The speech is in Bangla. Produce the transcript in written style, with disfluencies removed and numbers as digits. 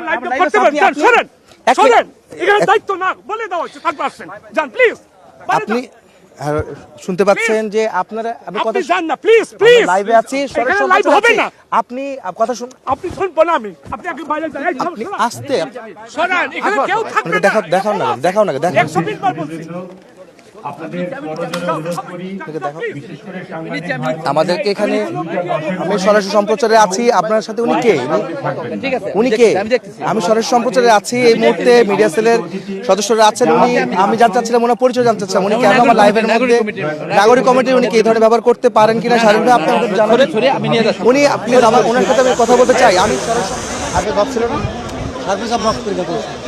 লাইভটা করতে পারেন শুনেন শুনেন এখানে দায়িত্ব না বলে দাও হচ্ছে থাকবে আসেন জান প্লিজ আপনি শুনতে পাচ্ছেন যে আপনারা আমি কথা আপনি জান না প্লিজ প্লিজ লাইভে আছি এখানে লাইভ হবে না আপনি কথা শুন আপনি শুনবেন না আপনি আগে বাইরে যান এই আপনি আস্তে শুনেন এখানে কেউ থাকবে না দেখাও না 120 বার বলছি আমাদেরকে এখানে আমি সরাসরি সম্প্রচারে আছি আপনার সাথে উনি কে উনি কে আমি সরাসরি সম্প্রচারে আছি এই মুহূর্তে মিডিয়া সেলের সদস্যরা আছেন উনি আমি জানতে চাচ্ছিলাম ওনার পরিচয় জানতে চাচ্ছিলাম উনি কেন আমার লাইভের মধ্যে নাগরিক কমিটির উনি কি এই ধরনের ব্যবহার করতে পারেন কিনা স্বাধীনভাবে আপনাদের জানাবেন উনি প্লিজ আমার ওনার সাথে আমি কথা বলতে চাই আমি সরাসরি আগে ভাবছিলাম না সার্ভিস অফ বক্স করে কথা